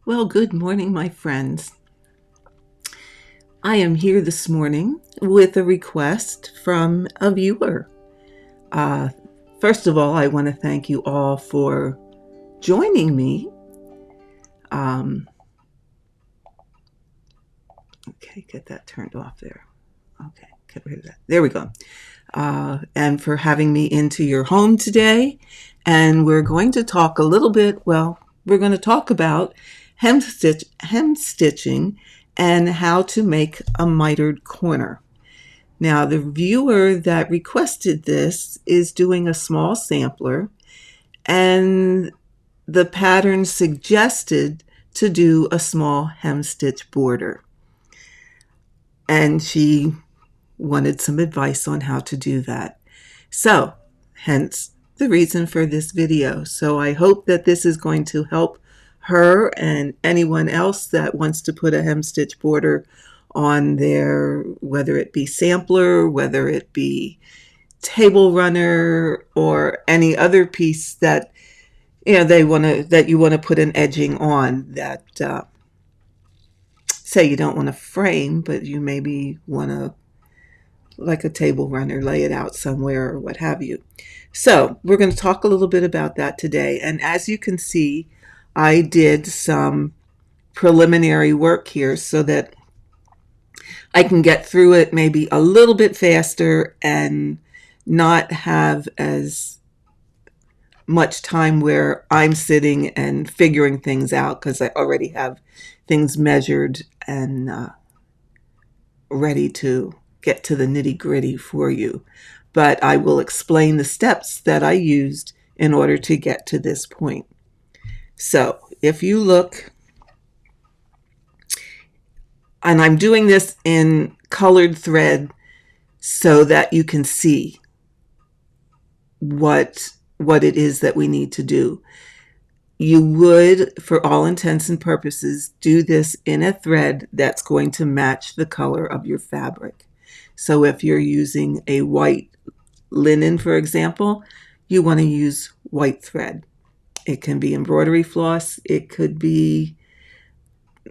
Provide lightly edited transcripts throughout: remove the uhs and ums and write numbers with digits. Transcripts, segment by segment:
Well, good morning, my friends. I am here this morning with a request from a viewer. Uh, First of all, I want to thank you all for joining me. Um, okay, get that turned off there. Okay, get rid of that. There we go. And for having me into your home today. And we're going to talk a little bit, we're going to talk about hem stitching and how to make a mitered corner. Now, the viewer that requested this is doing a small sampler, and the pattern suggested to do a small hem stitch border. And she wanted some advice on how to do that. So, hence the reason for this video. So I hope that this is going to help her and anyone else that wants to put a hem stitch border on their, whether it be sampler, whether it be table runner, or any other piece that you want to put an edging on that say you don't want to frame, but you maybe want to, like a table runner, lay it out somewhere or what have you. So we're going to talk a little bit about that today. And as you can see, I did some preliminary work here so that I can get through it maybe a little bit faster and not have as much time where I'm sitting and figuring things out, because I already have things measured and ready to get to the nitty-gritty for you. But I will explain the steps that I used in order to get to this point. So if you look, and I'm doing this in colored thread so that you can see what it is that we need to do. You would, for all intents and purposes, do this in a thread that's going to match the color of your fabric. So if you're using a white linen, for example, you want to use white thread. It can be embroidery floss. It could be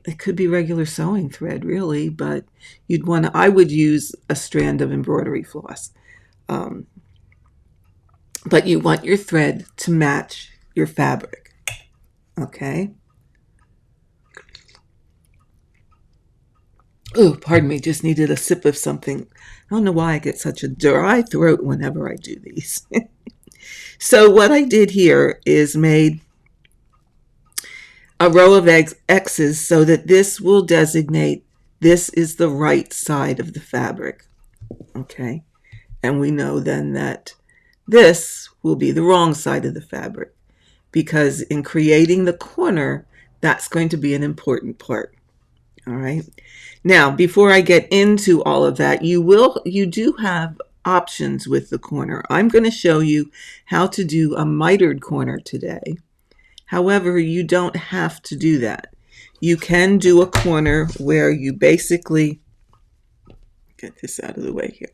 regular sewing thread, really, but I would use a strand of embroidery floss. But you want your thread to match your fabric. Okay. Oh, pardon me, just needed a sip of something. I don't know why I get such a dry throat whenever I do these. So what I did here is made a row of X's so that this will designate this is the right side of the fabric. Okay. And we know then that this will be the wrong side of the fabric, because in creating the corner, that's going to be an important part. All right. Now, before I get into all of that, you do have options with the corner. I'm going to show you how to do a mitered corner today. However, you don't have to do that. You can do a corner where you basically, get this out of the way here.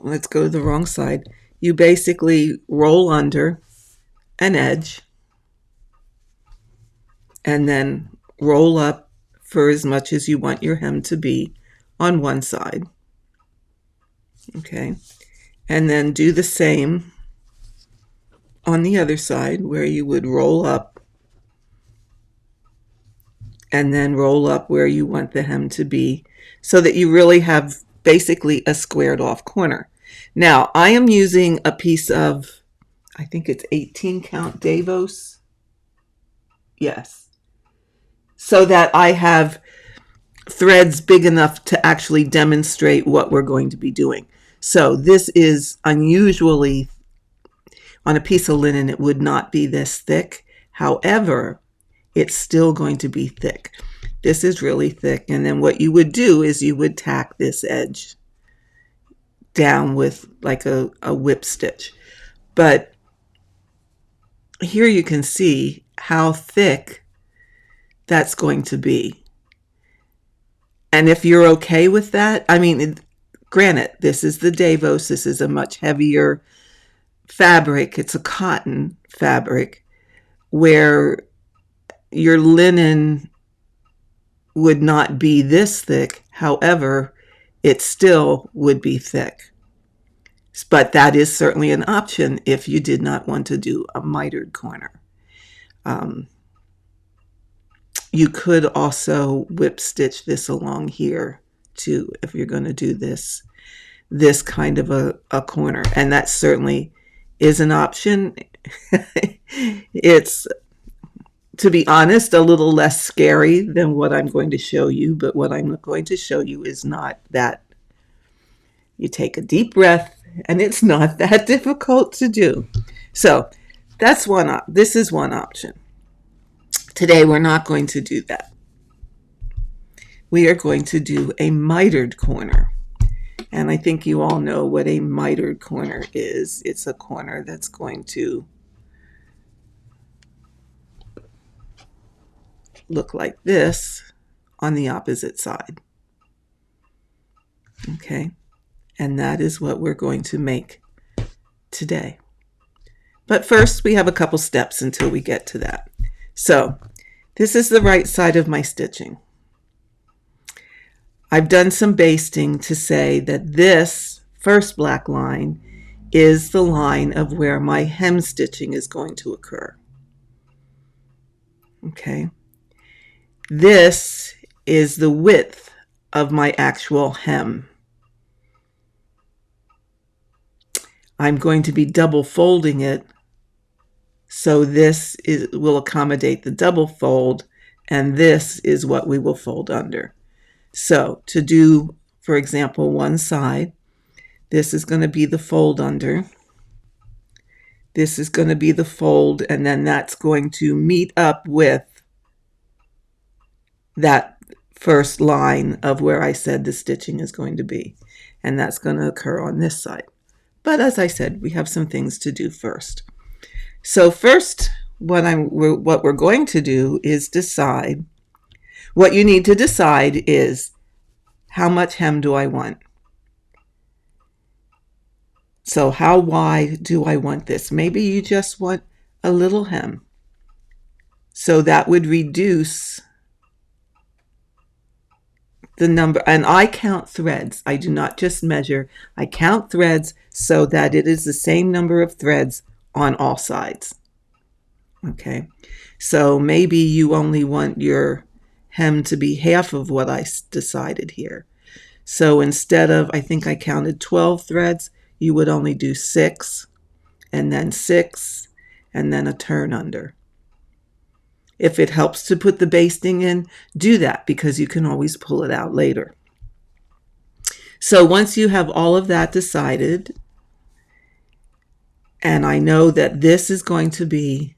Let's go to the wrong side. You basically roll under an edge and then roll up for as much as you want your hem to be on one side. Okay. And then do the same on the other side, where you would roll up and then roll up where you want the hem to be, so that you really have basically a squared off corner. Now, I am using a piece of, I think it's 18 count Davos. Yes. So that I have threads big enough to actually demonstrate what we're going to be doing. So this is unusually, on a piece of linen, it would not be this thick. However, it's still going to be thick. This is really thick. And then what you would do is you would tack this edge down with like a whip stitch. But here you can see how thick that's going to be. And if you're okay with that, I mean, granted, this is the Davos. This is a much heavier fabric. It's a cotton fabric, where your linen would not be this thick. However, it still would be thick. But that is certainly an option if you did not want to do a mitered corner. You could also whip stitch this along here too if you're going to do this kind of a corner, and that certainly is an option. It's, to be honest, a little less scary than what I'm going to show you, but what I'm going to show you is not that. You take a deep breath, and it's not that difficult to do. So that's this is one option. Today we're not going to do that. We are going to do a mitered corner. And I think you all know what a mitered corner is. It's a corner that's going to look like this on the opposite side. Okay, and that is what we're going to make today. But first, we have a couple steps until we get to that. So this is the right side of my stitching. I've done some basting to say that this first black line is the line of where my hem stitching is going to occur. Okay. This is the width of my actual hem. I'm going to be double folding it, so this will accommodate the double fold, and this is what we will fold under. So to do, for example, one side, this is going to be the fold under. This is going to be the fold, and then that's going to meet up with that first line of where I said the stitching is going to be. And that's going to occur on this side. But as I said, we have some things to do first. So first, what we're going to do is decide. What you need to decide is, how much hem do I want? So how wide do I want this? Maybe you just want a little hem. So that would reduce the number, and I count threads. I do not just measure. I count threads so that it is the same number of threads on all sides. Okay, so maybe you only want your hem to be half of what I decided here. So instead of, I think I counted 12 threads, you would only do 6, and then 6, and then a turn under. If it helps to put the basting in, do that, because you can always pull it out later. So once you have all of that decided, and I know that this is going to be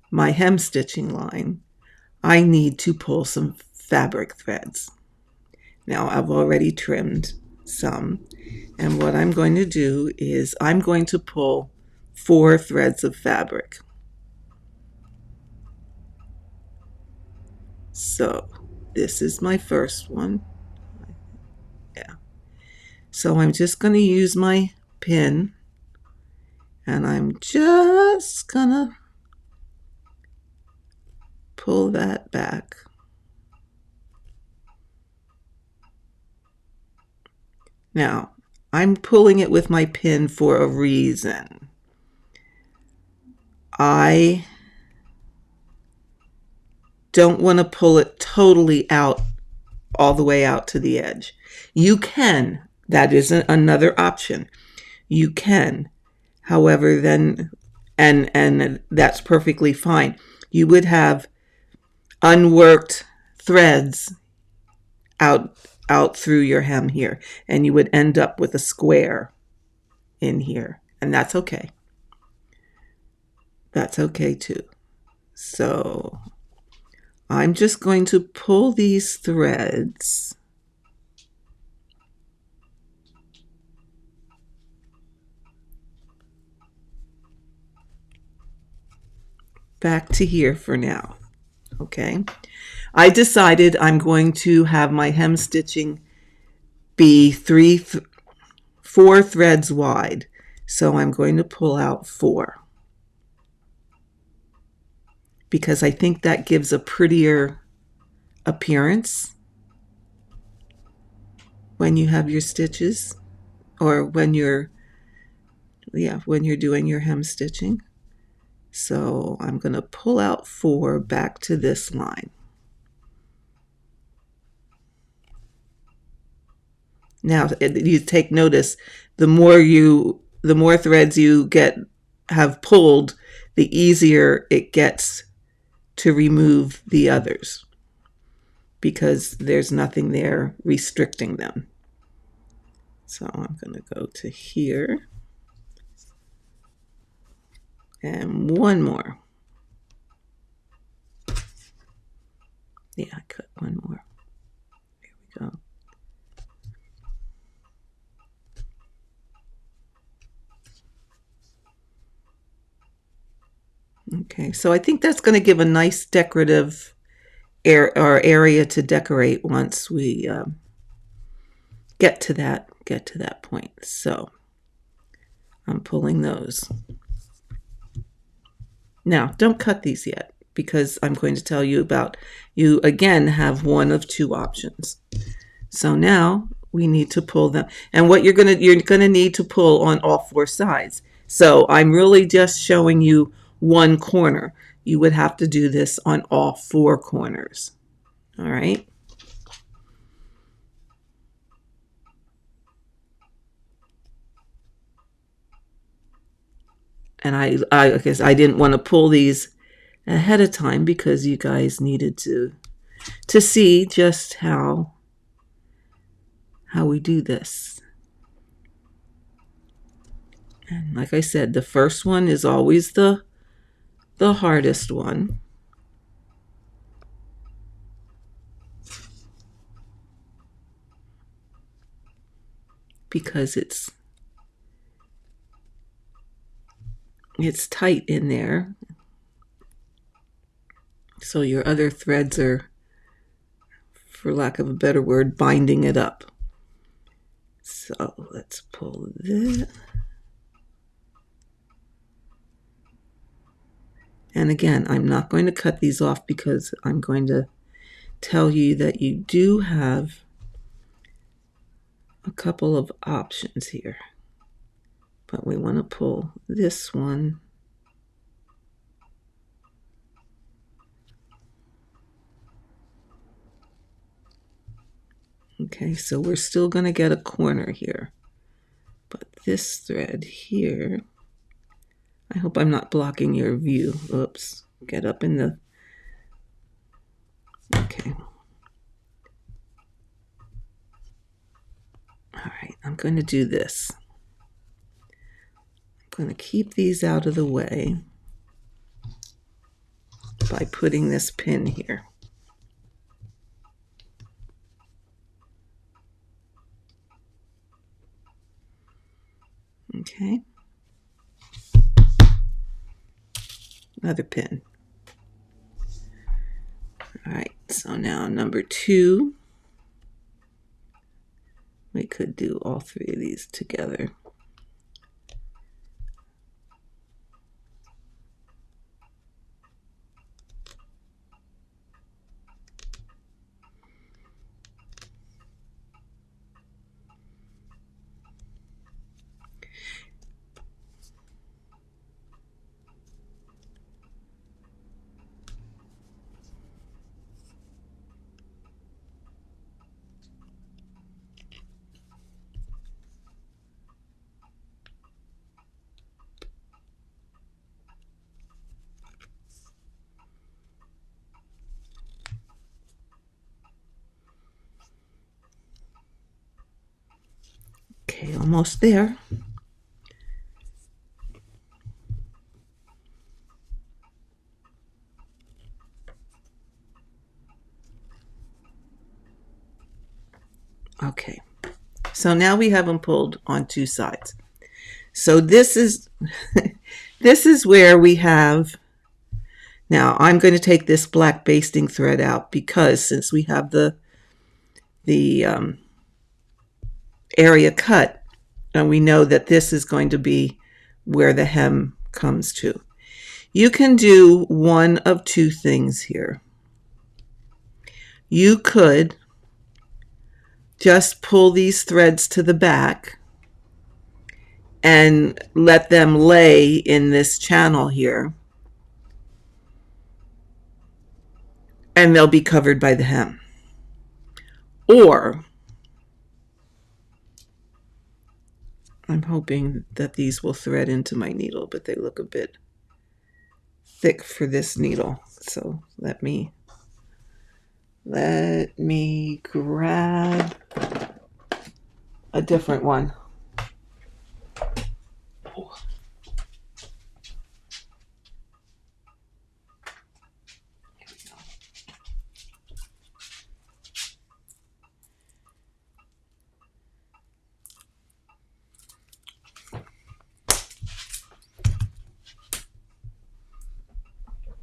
my hem stitching line, I need to pull some fabric threads. Now I've already trimmed some, and what I'm going to do is I'm going to pull 4 threads of fabric. So this is my first one. Yeah. So I'm just going to use my pin, and I'm just going to pull that back. Now, I'm pulling it with my pin for a reason. I don't want to pull it totally out, all the way out to the edge. You can. That is another option. You can. However, then, and that's perfectly fine. You would have unworked threads out through your hem here, and you would end up with a square in here, and that's okay. That's okay too. So I'm just going to pull these threads back to here for now. Okay, I decided I'm going to have my hem stitching be 4 threads wide, so I'm going to pull out 4. because I think that gives a prettier appearance when you have your stitches, or when you're doing your hem stitching. So I'm going to pull out 4 back to this line. Now you take notice, the more threads you have pulled, the easier it gets to remove the others, because there's nothing there restricting them. So I'm going to go to here, and one more. Yeah, I cut one more. There we go. Okay, so I think that's going to give a nice decorative area to decorate once we get to that point. So I'm pulling those. Now, don't cut these yet, because I'm going to tell you about, you again have one of 2 options. So now we need to pull them, and what you're gonna need to pull on all 4 sides. So I'm really just showing you one corner. You would have to do this on all 4 corners. All right. And I guess I didn't want to pull these ahead of time, because you guys needed to see just how we do this. And like I said, the first one is always the hardest one, because it's tight in there. So your other threads are, for lack of a better word, binding it up. So let's pull this. And again, I'm not going to cut these off, because I'm going to tell you that you do have a couple of options here. But we want to pull this one. Okay, so we're still going to get a corner here. But this thread here, I hope I'm not blocking your view. Oops, get up in the, okay. All right, I'm going to do this. I'm going to keep these out of the way by putting this pin here. Okay. Another pin. All right, so now number 2. We could do all 3 of these together. Okay, almost there. Okay, so now we have them pulled on 2 sides. So this is this is where we have, now I'm going to take this black basting thread out, because since we have the area cut, and we know that this is going to be where the hem comes to. You can do one of two things here. You could just pull these threads to the back and let them lay in this channel here, and they'll be covered by the hem. Or I'm hoping that these will thread into my needle, but they look a bit thick for this needle. So let me grab a different one.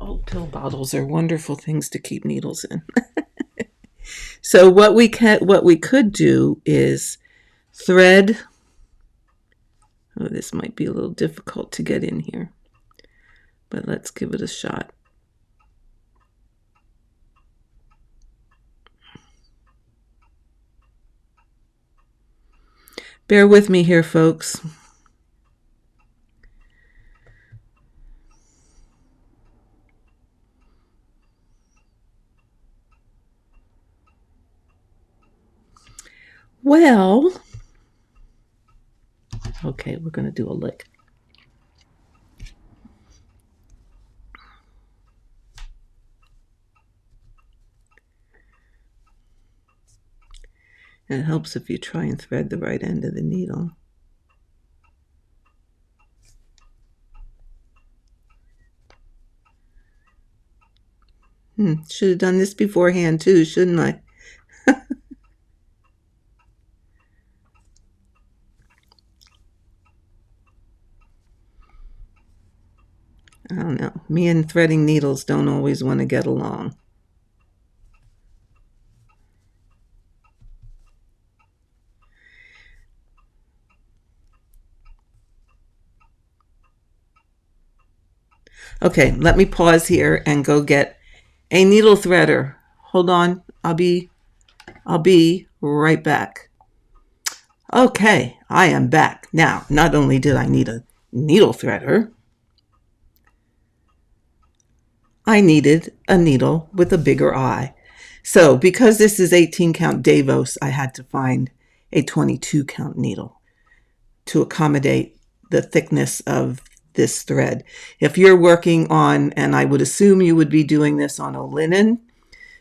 Old pill bottles are wonderful things to keep needles in. So what we could do is thread. Oh, this might be a little difficult to get in here, but let's give it a shot. Bear with me here, folks. Well, okay, we're going to do a lick. And it helps if you try and thread the right end of the needle. Should have done this beforehand too, shouldn't I? I don't know. Me and threading needles don't always want to get along. Okay, let me pause here and go get a needle threader. Hold on. I'll be right back. Okay, I am back. Now, not only did I need a needle threader, I needed a needle with a bigger eye. So because this is 18 count Davos, I had to find a 22 count needle to accommodate the thickness of this thread. If you're working on, and I would assume you would be doing this on a linen,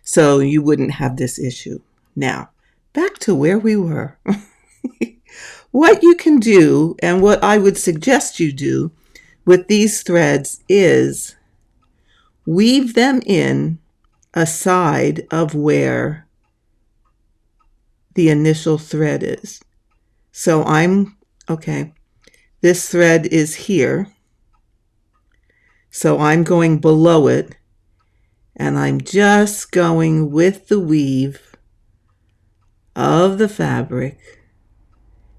so you wouldn't have this issue. Now, back to where we were. What you can do, and what I would suggest you do with these threads, is weave them in aside of where the initial thread is. So this thread is here. So I'm going below it, and I'm just going with the weave of the fabric,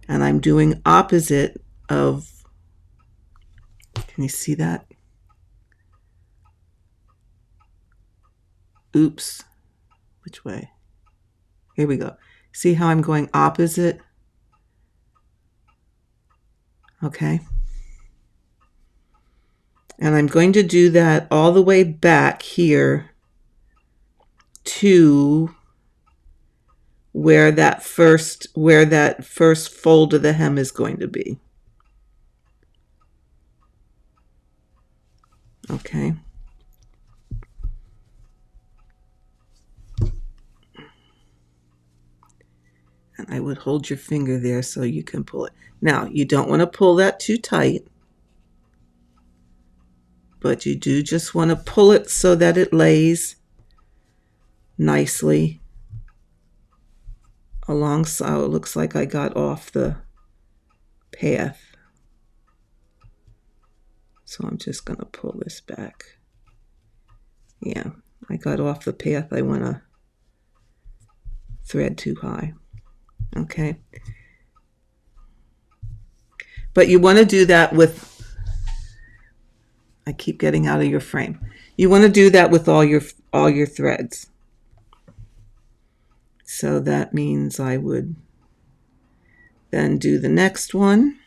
and I'm doing opposite of, can you see that? Oops, which way? Here we go. See how I'm going opposite? Okay. And I'm going to do that all the way back here to where that first fold of the hem is going to be. Okay. And I would hold your finger there so you can pull it. Now, you don't want to pull that too tight, but you do just want to pull it so that it lays nicely alongside. Oh, it looks like I got off the path. So I'm just going to pull this back. Yeah, I got off the path. I want to thread too high. Okay. But you want to do that with, I keep getting out of your frame. You want to do that with all your threads. So that means I would then do the next one.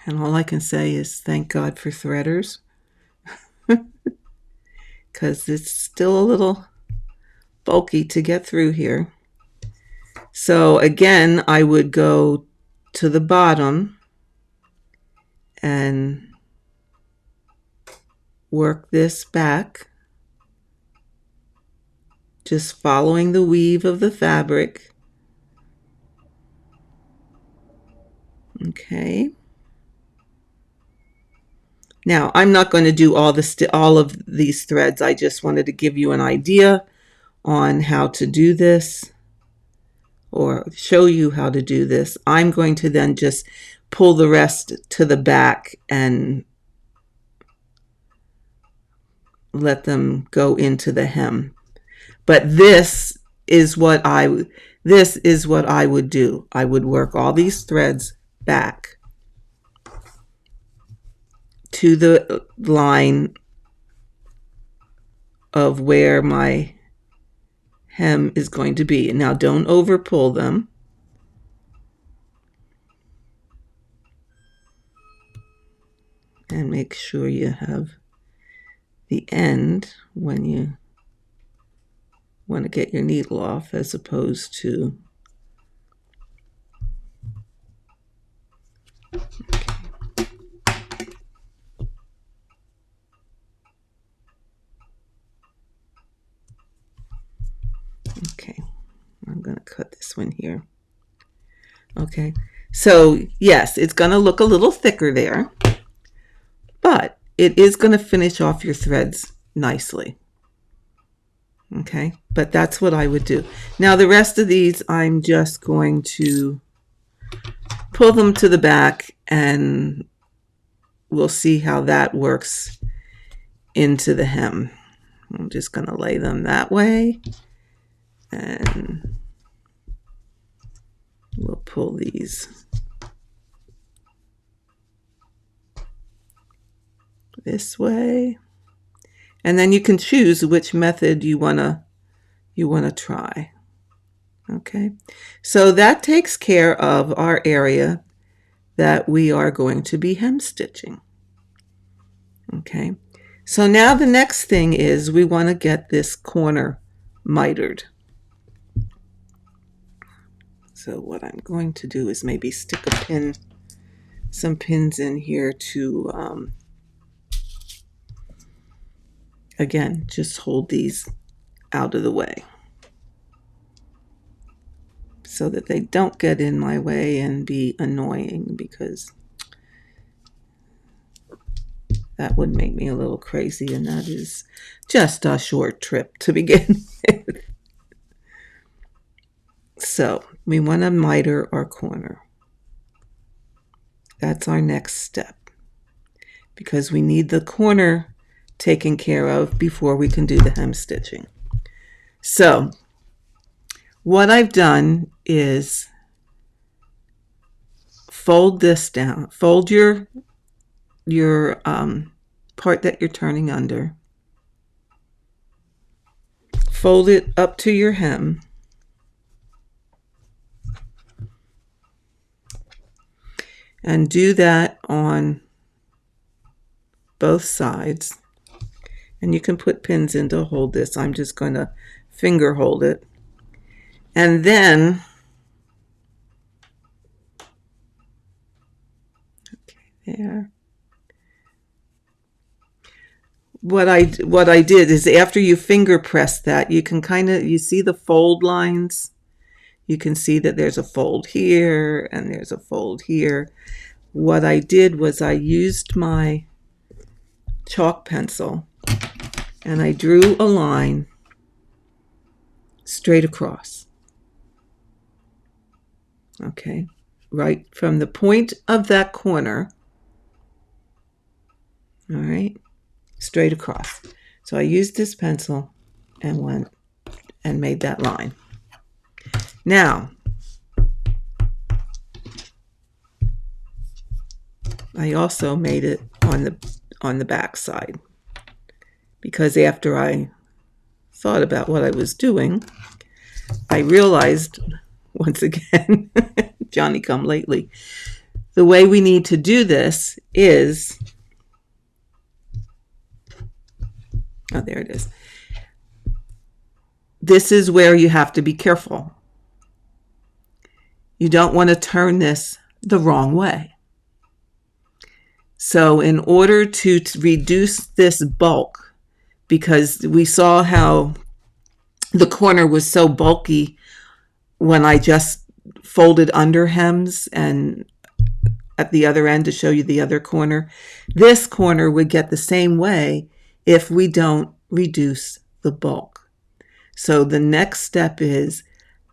And all I can say is thank God for threaders, because it's still a little bulky to get through here. So again, I would go to the bottom and work this back, just following the weave of the fabric. Okay. Now, I'm not going to do all of these threads. I just wanted to give you an idea on how to do this, or show you how to do this. I'm going to then just pull the rest to the back and let them go into the hem. But this is what I would do. I would work all these threads back to the line of where my hem is going to be. Now don't over pull them. And make sure you have the end when you want to get your needle off, as opposed to okay. I'm going to cut this one here. Okay, so yes, it's going to look a little thicker there, but it is going to finish off your threads nicely. Okay, but that's what I would do. Now the rest of these, I'm just going to pull them to the back, and we'll see how that works into the hem. I'm just going to lay them that way, and we'll pull these this way. And then you can choose which method you want to try. Okay, so that takes care of our area that we are going to be hem stitching. Okay, so now the next thing is we want to get this corner mitered. So what I'm going to do is maybe stick some pins in here to again, just hold these out of the way so that they don't get in my way and be annoying, because that would make me a little crazy, and that is just a short trip to begin with. So we want to miter our corner. That's our next step, because we need the corner taken care of before we can do the hem stitching. So what I've done is fold this down. Fold your part that you're turning under. Fold it up to your hem. And do that on both sides. And you can put pins in to hold this. I'm just going to finger hold it. And then, okay, there. What I did is, after you finger press that, you can you see the fold lines. You can see that there's a fold here and there's a fold here. What I did was I used my chalk pencil and I drew a line straight across. Okay, right from the point of that corner, all right, straight across. So I used this pencil and went and made that line. Now, I also made it on the back side, because after I thought about what I was doing, I realized once again, Johnny come lately, the way we need to do this is, oh, there it is. This is where you have to be careful. You don't want to turn this the wrong way. So in order to reduce this bulk, because we saw how the corner was so bulky when I just folded under hems and at the other end to show you the other corner, this corner would get the same way if we don't reduce the bulk. So the next step is,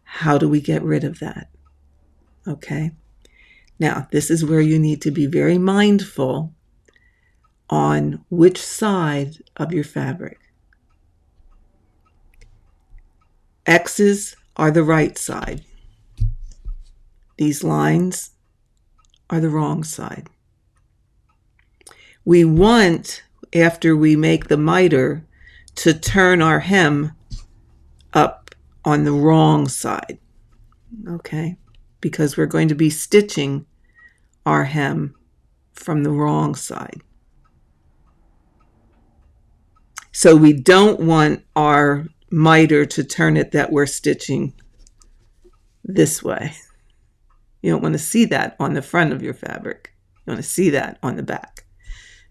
how do we get rid of that? Okay. Now, this is where you need to be very mindful on which side of your fabric. X's are the right side. These lines are the wrong side. We want, after we make the miter, to turn our hem up on the wrong side, okay? Because we're going to be stitching our hem from the wrong side. So we don't want our miter to turn it that we're stitching this way. You don't want to see that on the front of your fabric. You want to see that on the back.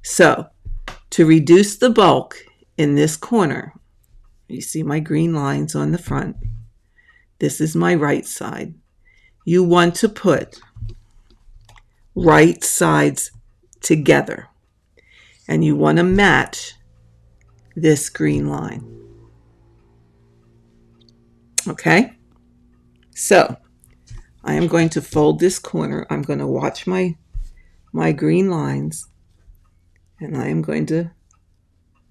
So to reduce the bulk in this corner, you see my green lines on the front. This is my right side. You want to put right sides together, and you want to match this green line. Okay? So I am going to fold this corner. I'm going to watch my green lines, and I am going to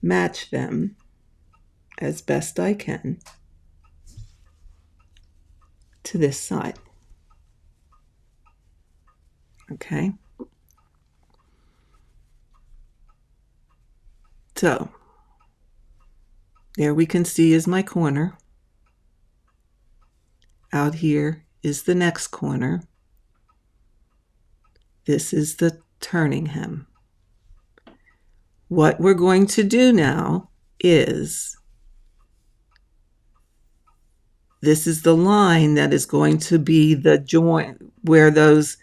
match them as best I can to this side. Okay? So there we can see is my corner. Out here is the next corner. This is the turning hem. What we're going to do now is, this is the line that is going to be the joint where those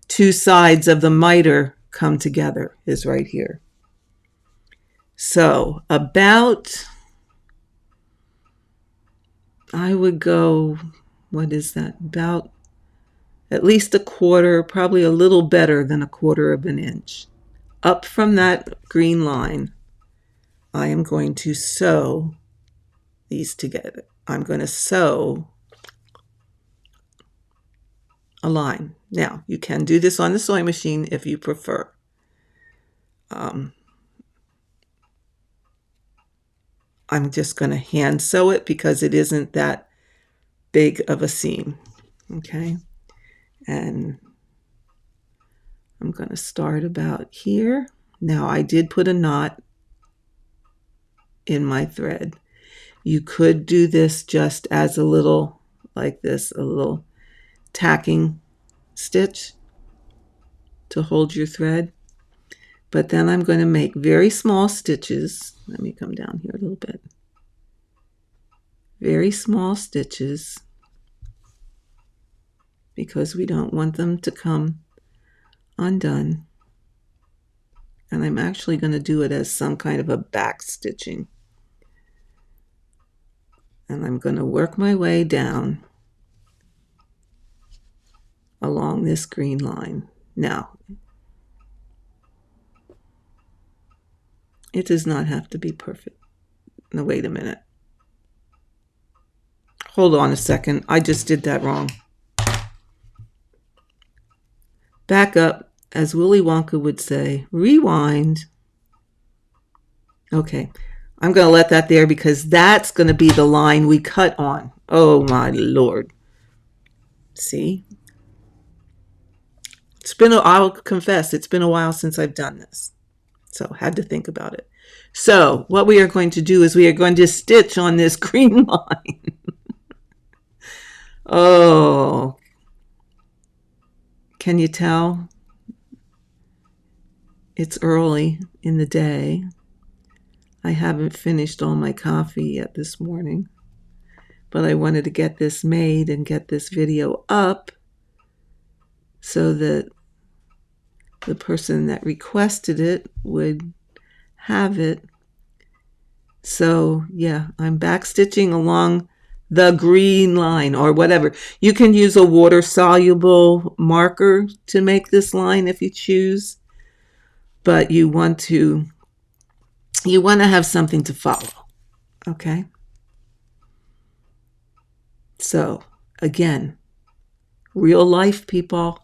two sides of the miter come together, is right here. So about, I would go, what is that? About at least a quarter, probably a little better than a quarter of an inch. Up from that green line, I am going to sew these together. I'm going to sew a line. Now, you can do this on the sewing machine if you prefer. I'm just going to hand sew it because it isn't that big of a seam. Okay, and I'm going to start about here. Now, I did put a knot in my thread. You could do this just as a little, like this, a little tacking stitch to hold your thread. But then I'm going to make very small stitches. Let me come down here a little bit. Very small stitches, because we don't want them to come undone. And I'm actually going to do it as some kind of a back stitching. And I'm going to work my way down along this green line. Now, it does not have to be perfect. Now, wait a minute. Hold on a second. I just did that wrong. Back up, as Willy Wonka would say, rewind. Okay, I'm going to let that there because that's going to be the line we cut on. Oh my Lord. See? I'll confess, it's been a while since I've done this. So had to think about it. So what we are going to do is we are going to stitch on this green line. Oh, can you tell? It's early in the day. I haven't finished all my coffee yet this morning, but I wanted to get this made and get this video up so that the person that requested it would have it. So yeah, I'm back stitching along the green line or whatever. You can use a water soluble marker to make this line if you choose, but you want to have something to follow. Okay? So again, real life, people.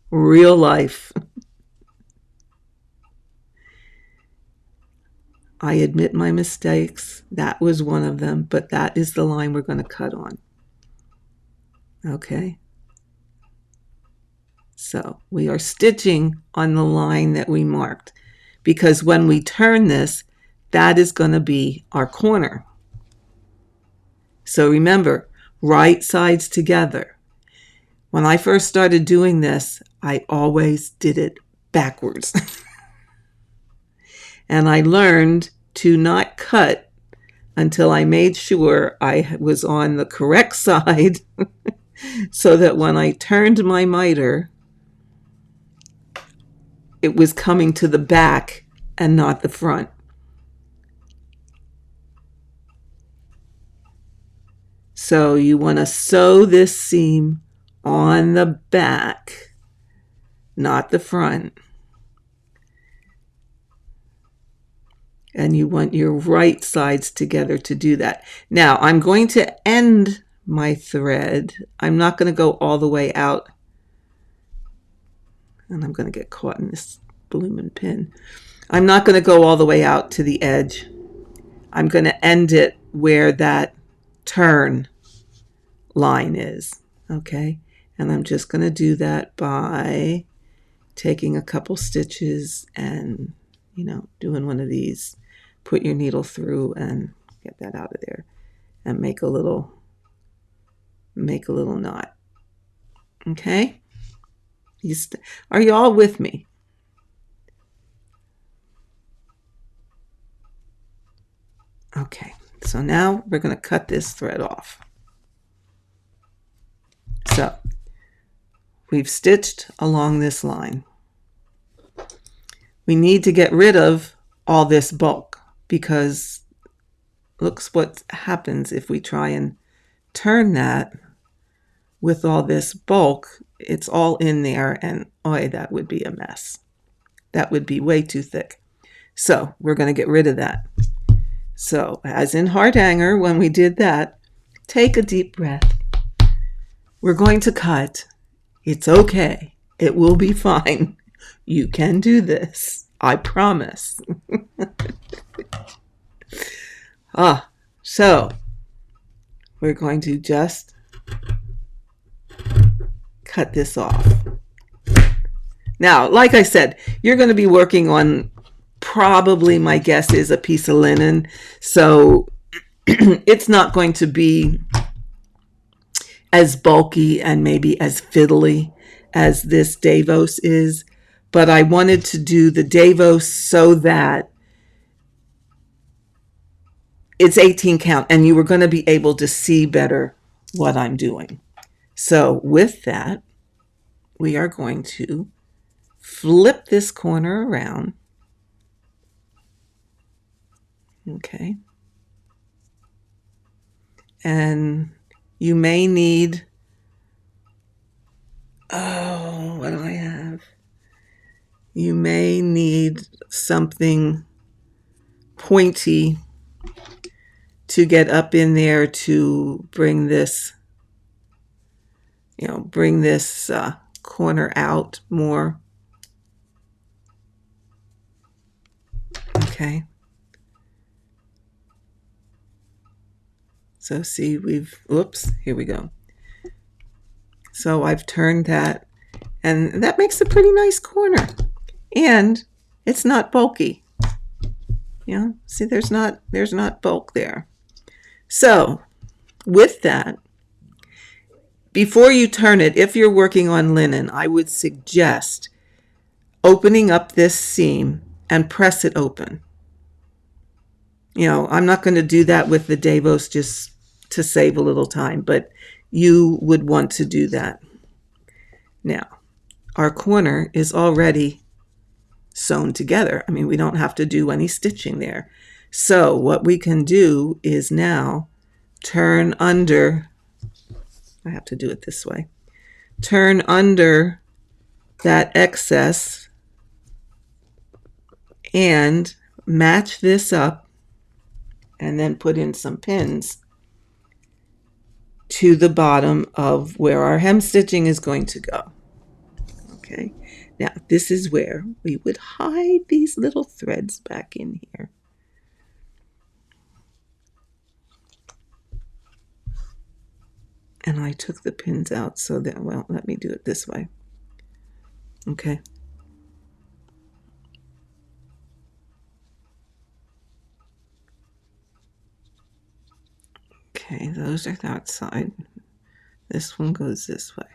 Real life. I admit my mistakes. That was one of them, but that is the line we're going to cut on. Okay? So we are stitching on the line that we marked because when we turn this, that is going to be our corner. So remember, right sides together. When I first started doing this, I always did it backwards. And I learned to not cut until I made sure I was on the correct side so that when I turned my miter, it was coming to the back and not the front. So you want to sew this seam on the back, not the front. And you want your right sides together to do that. Now, I'm going to end my thread. I'm not going to go all the way out. And I'm going to get caught in this blooming pin. I'm not going to go all the way out to the edge. I'm going to end it where that turn line is. Okay? And I'm just going to do that by taking a couple stitches and, doing one of these. Put your needle through and get that out of there and make a little knot. Okay? Are you all with me? Okay, so now we're going to cut this thread off. So we've stitched along this line. We need to get rid of all this bulk because look what happens if we try and turn that with all this bulk. It's all in there and that would be a mess. That would be way too thick. So we're going to get rid of that. So as in heart hanger, when we did that, take a deep breath. We're going to cut. It's okay. It will be fine. You can do this. I promise. So we're going to just cut this off. Now, like I said, you're going to be working on probably, my guess is, a piece of linen. So it's not going to be as bulky and maybe as fiddly as this Davos is. But I wanted to do the Davos so that it's 18 count and you were going to be able to see better what I'm doing. So with that, we are going to flip this corner around. Okay. And you may need, what do I have? You may need something pointy to get up in there to bring this, corner out more. Okay. So see, oops, here we go. So I've turned that, and that makes a pretty nice corner. And it's not bulky. See, there's not bulk there. So with that, before you turn it, if you're working on linen, I would suggest opening up this seam and press it open. I'm not going to do that with the Davos just to save a little time, but you would want to do that. Now, our corner is already sewn together. I mean, we don't have to do any stitching there. So what we can do is now turn under, I have to do it this way, turn under that excess and match this up, and then put in some pins to the bottom of where our hem stitching is going to go. Okay, now this is where we would hide these little threads back in here. And I took the pins out so that, well, let me do it this way. Okay. Okay, those are that side. This one goes this way.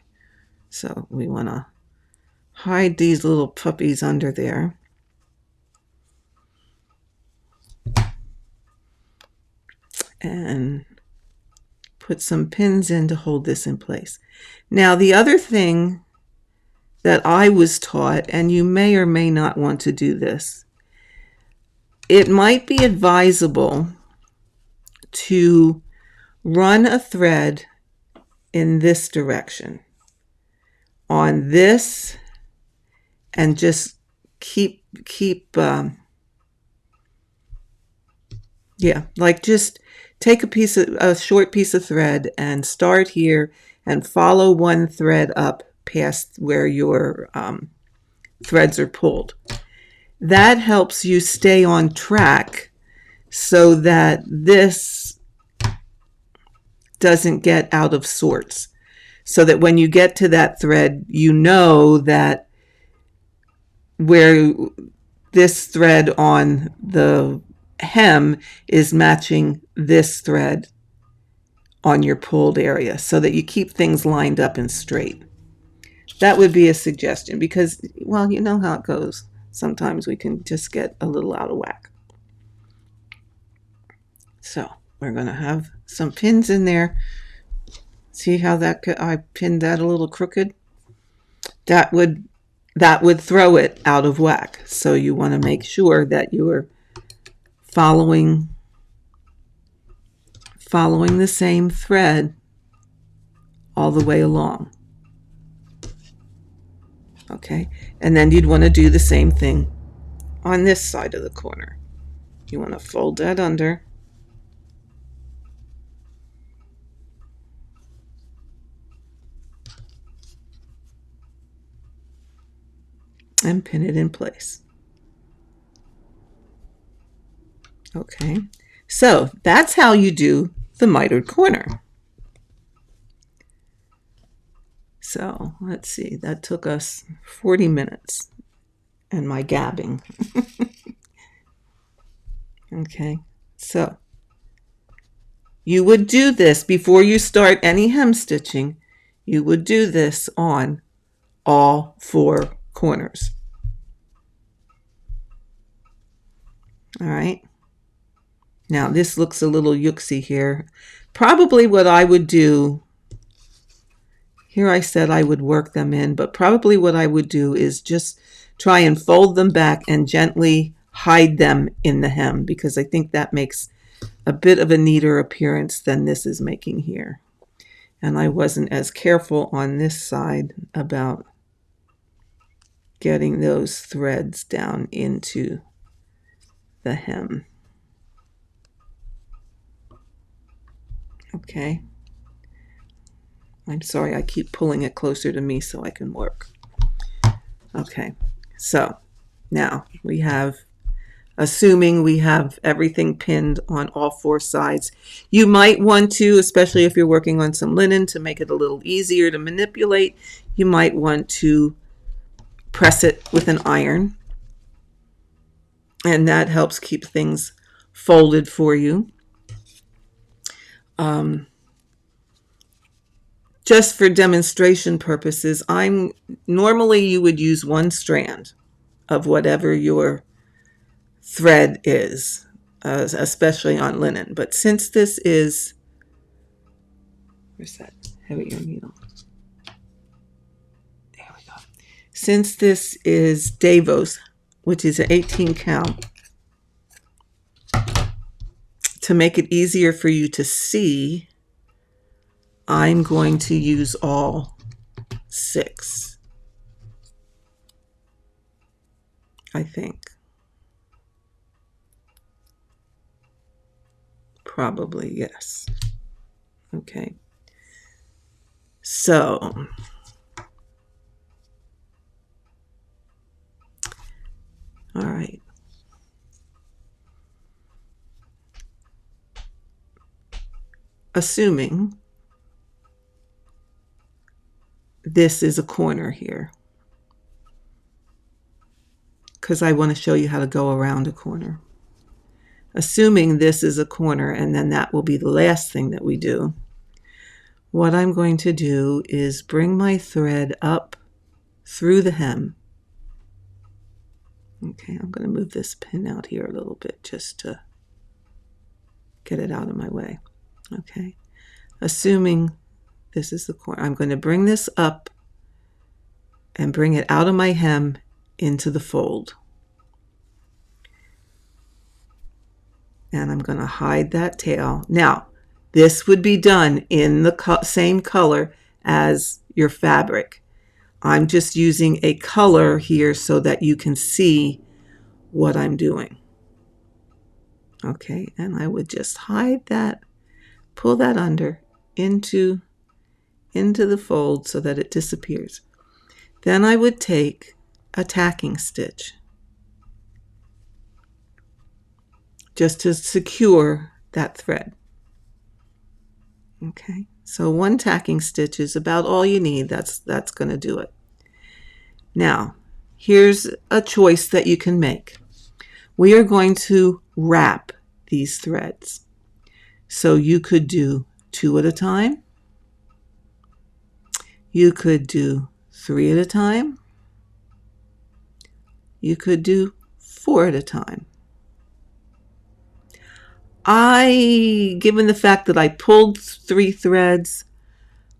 So we want to hide these little puppies under there. And put some pins in to hold this in place. Now, the other thing that I was taught, and you may or may not want to do this, it might be advisable to run a thread in this direction on this, and just keep just take a short piece of thread and start here and follow one thread up past where your threads are pulled. That helps you stay on track so that this doesn't get out of sorts. So that when you get to that thread, you know that where this thread on the hem is matching this thread on your pulled area, so that you keep things lined up and straight. That would be a suggestion, because, well, you know how it goes. Sometimes we can just get a little out of whack. So we're going to have some pins in there. See how I pinned that a little crooked? That would throw it out of whack. So you want to make sure that you are following the same thread all the way along. Okay, and then you'd want to do the same thing on this side of the corner. You want to fold that under and pin it in place. Okay, so that's how you do the mitered corner. So let's see, that took us 40 minutes and my gabbing. Okay, so you would do this before you start any hem stitching. You would do this on all 4 corners. All right. Now this looks a little yucksy here. Probably what I would do, here I said I would work them in, but probably what I would do is just try and fold them back and gently hide them in the hem, because I think that makes a bit of a neater appearance than this is making here. And I wasn't as careful on this side about getting those threads down into the hem. Okay. I'm sorry, I keep pulling it closer to me so I can work. Okay, so now we have assuming we have everything pinned on all four sides. You might want to, especially if you're working on some linen, to make it a little easier to manipulate, you might want to press it with an iron, and that helps keep things folded for you. Just for demonstration purposes, normally you would use one strand of whatever your thread is, especially on linen. But since this is, where's that heavier needle? There we go. Since this is Davos, which is an 18 count, to make it easier for you to see, I'm going to use all 6, I think. Probably, yes. Okay. So, all right. Assuming this is a corner here, because I want to show you how to go around a corner. Assuming this is a corner, and then that will be the last thing that we do, what I'm going to do is bring my thread up through the hem. Okay, I'm going to move this pin out here a little bit just to get it out of my way. Okay, assuming this is the corner, I'm going to bring this up and bring it out of my hem into the fold. And I'm going to hide that tail. Now, this would be done in the same color as your fabric. I'm just using a color here so that you can see what I'm doing. Okay, and I would just hide that, pull that under into the fold so that it disappears. Then I would take a tacking stitch just to secure that thread. Okay, so one tacking stitch is about all you need. That's going to do it. Now, here's a choice that you can make. We are going to wrap these threads. So you could do 2 at a time. You could do 3 at a time. You could do 4 at a time. Given the fact that I pulled 3 threads,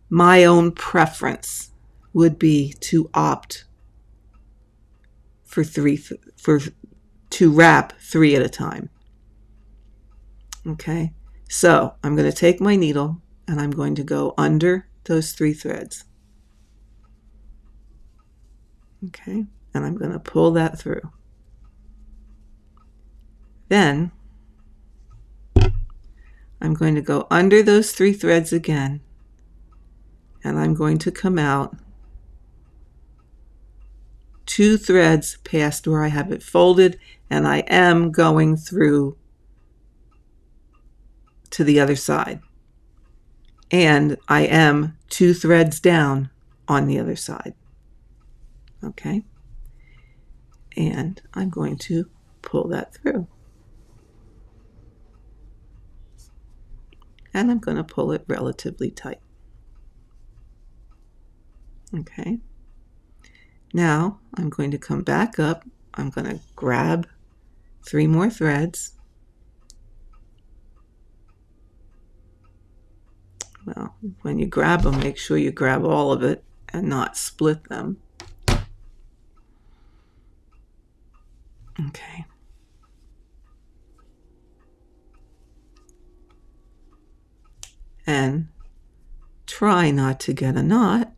my own preference would be to opt for to wrap 3 at a time. Okay, so I'm going to take my needle and I'm going to go under those 3 threads. Okay, and I'm going to pull that through. Then I'm going to go under those 3 threads again, and I'm going to come out 2 threads past where I have it folded, and I am going through to the other side. And I am 2 threads down on the other side. Okay? And I'm going to pull that through. And I'm going to pull it relatively tight. Okay. Now I'm going to come back up. I'm going to grab 3 more threads. Well, when you grab them, make sure you grab all of it and not split them. Okay. And try not to get a knot.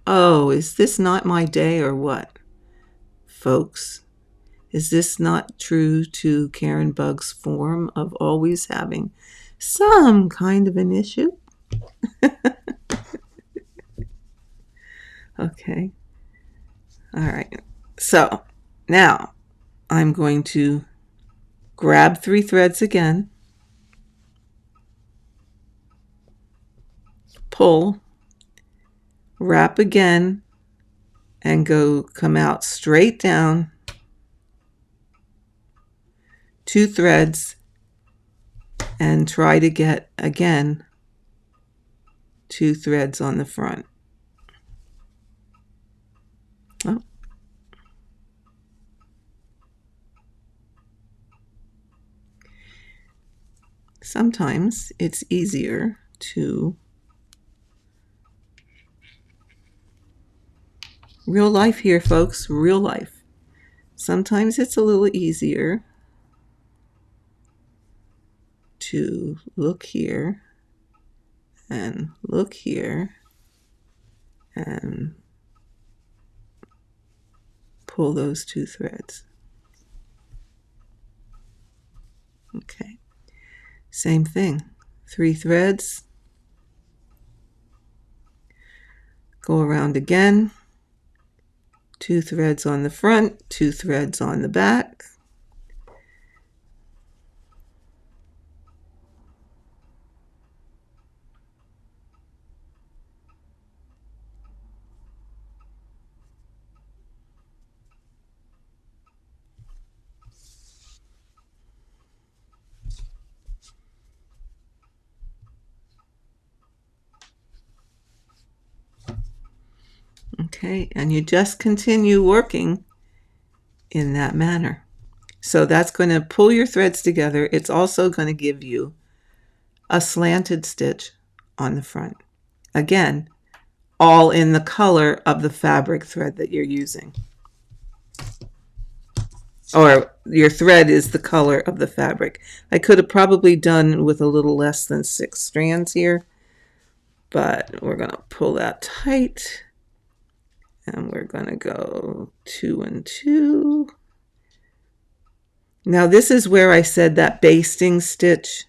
Oh, is this not my day or what? Folks, is this not true to Karen Bug's form of always having some kind of an issue? Okay. All right. So now I'm going to grab 3 threads again, pull, wrap again, and come out straight down, 2 threads, and try to get again 2 threads on the front. Oh. Sometimes it's easier to real life here, folks, real life. Sometimes it's a little easier to look here and look here and pull those 2 threads. Okay, same thing, 3 threads, go around again, 2 threads on the front, 2 threads on the back. Okay, and you just continue working in that manner. So that's going to pull your threads together. It's also going to give you a slanted stitch on the front. Again, all in the color of the fabric thread that you're using. Or your thread is the color of the fabric. I could have probably done with a little less than 6 strands here, but we're going to pull that tight. And we're going to go 2 and 2. Now this is where I said that basting stitch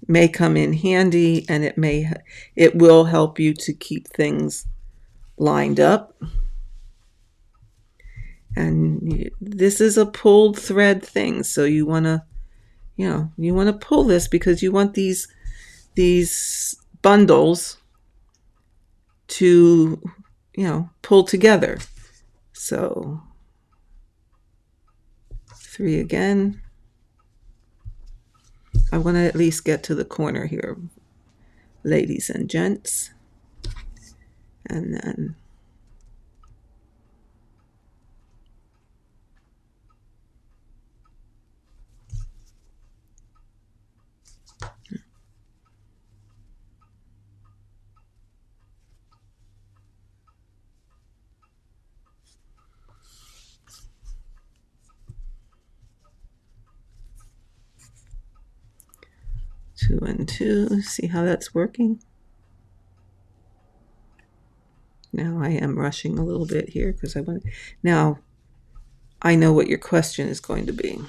may come in handy, and it will help you to keep things lined up. And this is a pulled thread thing, so you want to pull this because you want these bundles to pull together. So 3 again. I want to at least get to the corner here, ladies and gents, and then two and two. See how that's working? Now I am rushing a little bit here because I want. Now I know what your question is going to be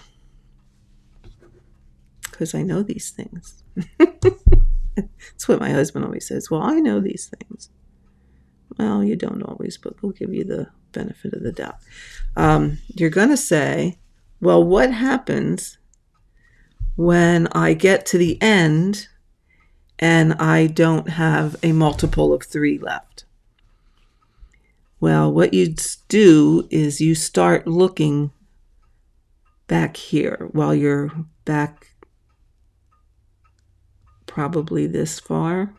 because I know these things. That's what my husband always says. Well, I know these things. Well, you don't always, but we'll give you the benefit of the doubt. You're going to say, well, what happens when I get to the end and I don't have a multiple of 3 left? Well, what you do is you start looking back here while you're back probably this far.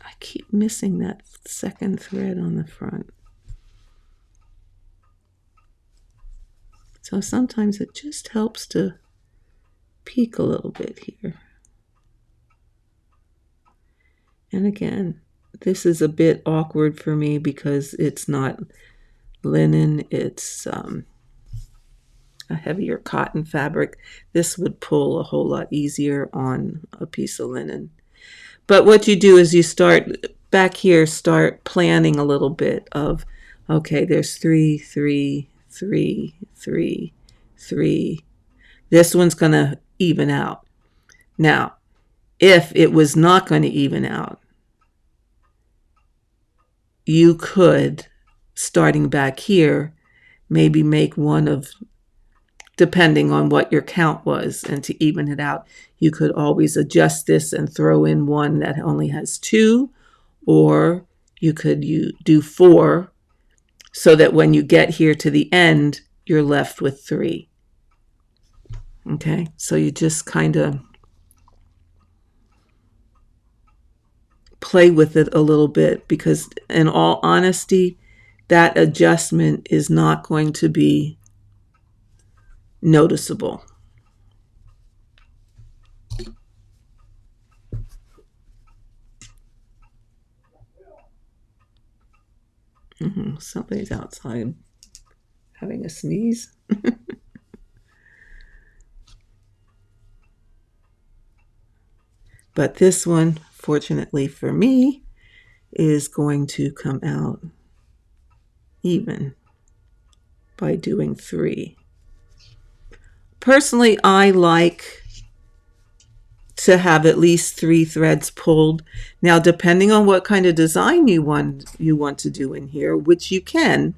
I keep missing that second thread on the front. So sometimes it just helps to peek a little bit here. And again, this is a bit awkward for me because it's not linen, it's a heavier cotton fabric. This would pull a whole lot easier on a piece of linen. But what you do is you start back here, start planning a little bit of, okay, there's 3, 3, 3, 3, 3. This one's going to even out. Now, if it was not going to even out, you could starting back here, maybe make one of, depending on what your count was, and to even it out, you could always adjust this and throw in one that only has 2, or you could do 4, so that when you get here to the end, you're left with 3. Okay, so you just kind of play with it a little bit, because in all honesty, that adjustment is not going to be noticeable. Somebody's outside having a sneeze. But this one, fortunately for me, is going to come out even by doing 3. Personally, I like to have at least 3 threads pulled. Now, depending on what kind of design you want to do in here, which you can,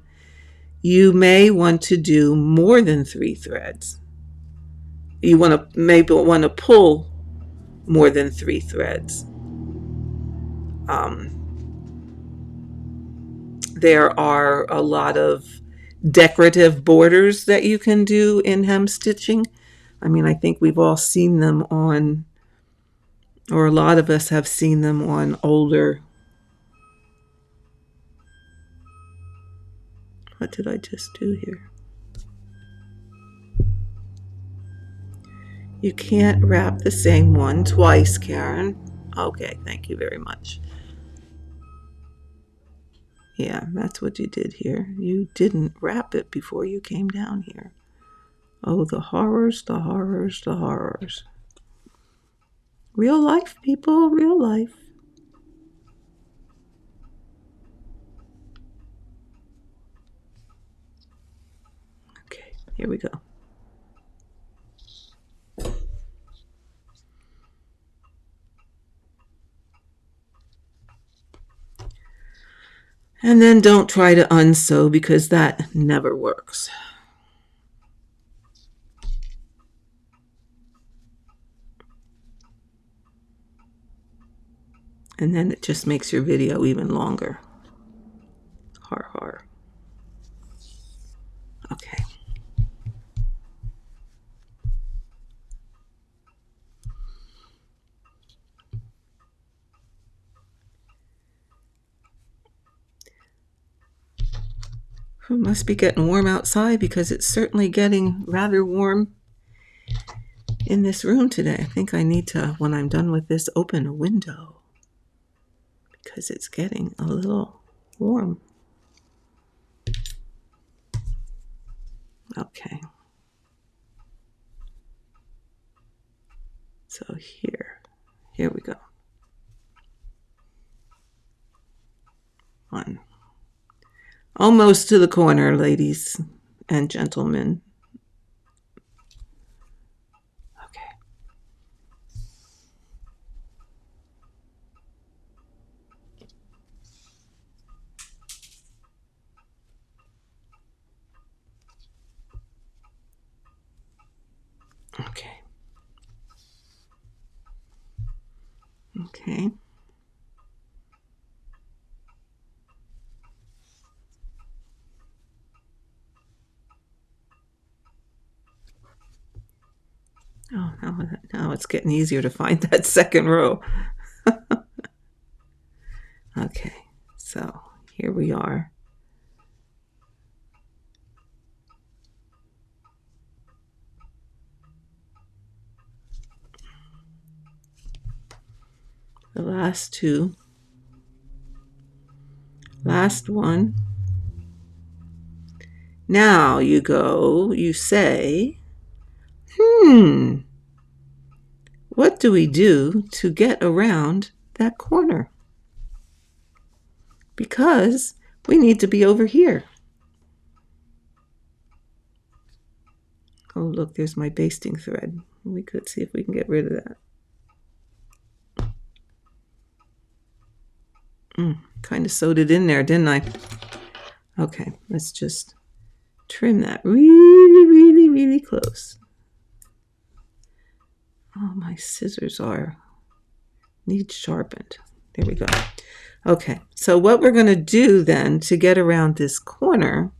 you may want to do more than 3 threads. You maybe want to pull more than 3 threads. There are a lot of decorative borders that you can do in hem stitching. I mean, I think we've all seen them on, or a lot of us have seen them on older. What did I just do here? You can't wrap the same one twice, Karen. Okay, thank you very much. Yeah, that's what you did here. You didn't wrap it before you came down here. Oh, the horrors, the horrors, the horrors. Real life, people, real life. Okay, here we go. And then don't try to unsew, because that never works. And then it just makes your video even longer. Har har. Okay. It must be getting warm outside, because it's certainly getting rather warm in this room today. I think I need to, when I'm done with this, open a window, because it's getting a little warm. Okay. So here we go. 1. Almost to the corner, ladies and gentlemen. Okay. Okay. Okay. Oh, now it's getting easier to find that second row. Okay, so here we are. The last 2. Last one. Now you say, what do we do to get around that corner? Because we need to be over here. Oh, look, there's my basting thread. We could see if we can get rid of that. Kind of sewed it in there, didn't I? Okay, let's just trim that really, really, really close. Oh, my scissors need sharpened. There we go. Okay, so what we're going to do then to get around this corner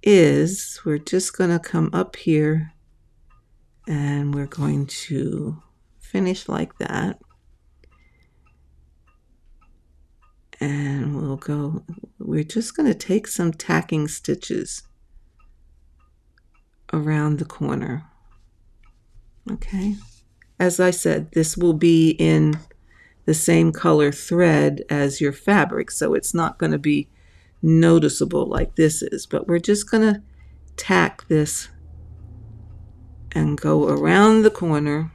is we're just going to come up here and we're going to finish like that. And we're just going to take some tacking stitches around the corner. Okay. As I said, this will be in the same color thread as your fabric, so it's not going to be noticeable like this is, but we're just going to tack this and go around the corner.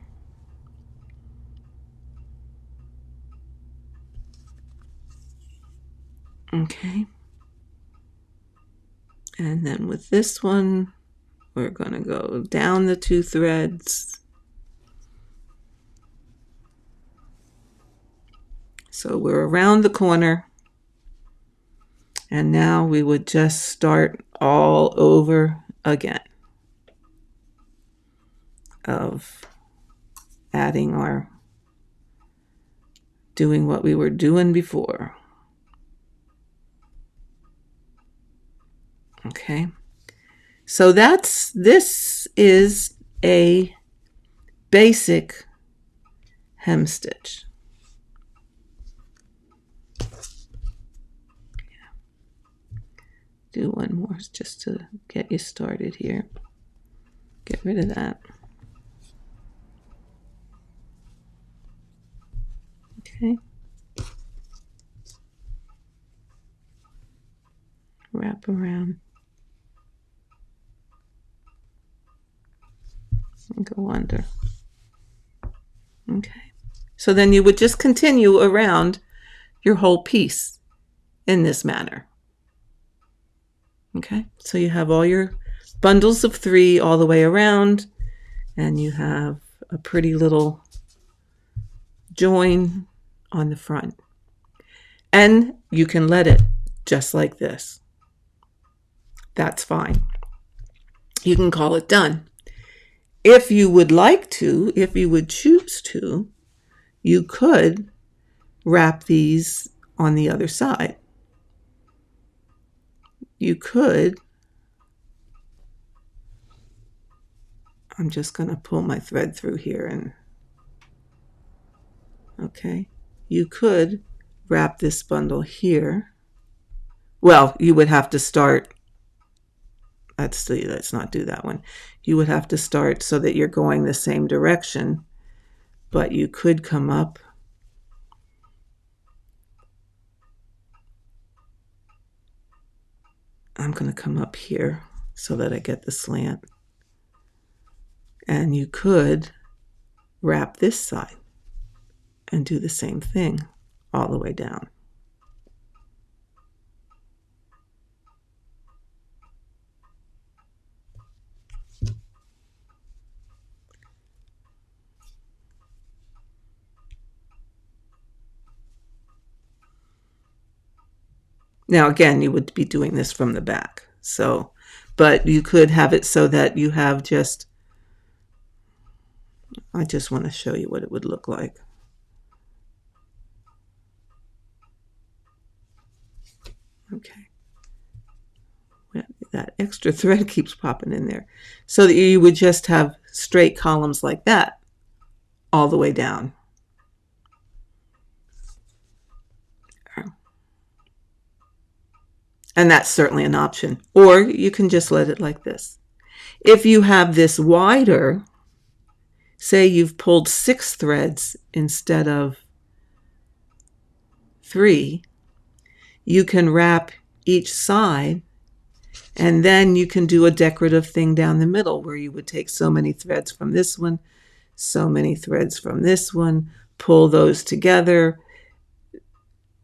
Okay. And then with this one, we're going to go down the 2 threads. So we're around the corner. And now we would just start all over again of doing what we were doing before. Okay. So this is a basic hem stitch. Do one more just to get you started here. Get rid of that. Okay. Wrap around. And go under. Okay. So then you would just continue around your whole piece in this manner. Okay. So you have all your bundles of 3 all the way around, and you have a pretty little join on the front. And you can let it just like this. That's fine. You can call it done. If you would like to, if you would choose to, you could wrap these on the other side. You could, I'm just going to pull my thread through here and, okay, you could wrap this bundle here. Well, you would have to start, let's not do that one. You would have to start so that you're going the same direction, but you could come up I'm going to come up here so that I get the slant. And you could wrap this side and do the same thing all the way down. Now, again, you would be doing this from the back. So, but you could have it so that you have just, I just want to show you what it would look like. Okay. That extra thread keeps popping in there. So that you would just have straight columns like that all the way down. And that's certainly an option. Or you can just let it like this. If you have this wider, say you've pulled 6 threads instead of 3, you can wrap each side, and then you can do a decorative thing down the middle where you would take so many threads from this one, so many threads from this one, pull those together,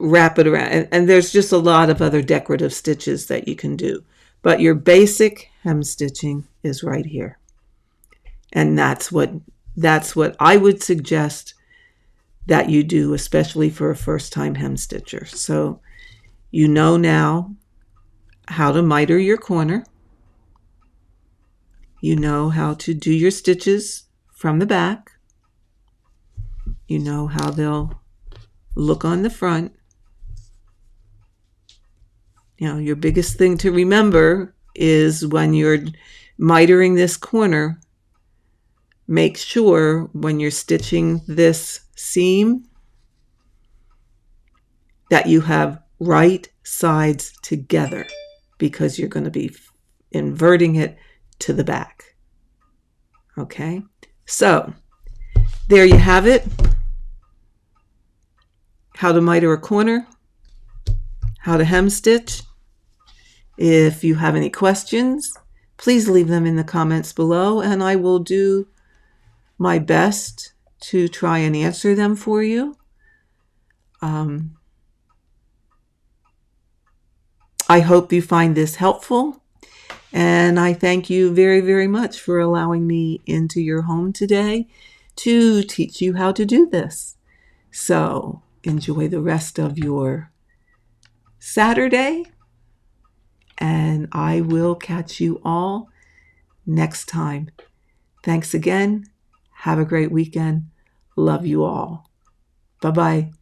wrap it around, and there's just a lot of other decorative stitches that you can do. But your basic hem stitching is right here. And that's what I would suggest that you do, especially for a first-time hem stitcher. So you know now how to miter your corner. You know how to do your stitches from the back. You know how they'll look on the front. You know, your biggest thing to remember is when you're mitering this corner, make sure when you're stitching this seam that you have right sides together, because you're going to be inverting it to the back. Okay, so there you have it. How to miter a corner, how to hem stitch. If you have any questions, please leave them in the comments below, and I will do my best to try and answer them for you. I hope you find this helpful, and I thank you very, very much for allowing me into your home today to teach you how to do this. So enjoy the rest of your Saturday, and I will catch you all next time. Thanks again. Have a great weekend. Love you all. Bye-bye.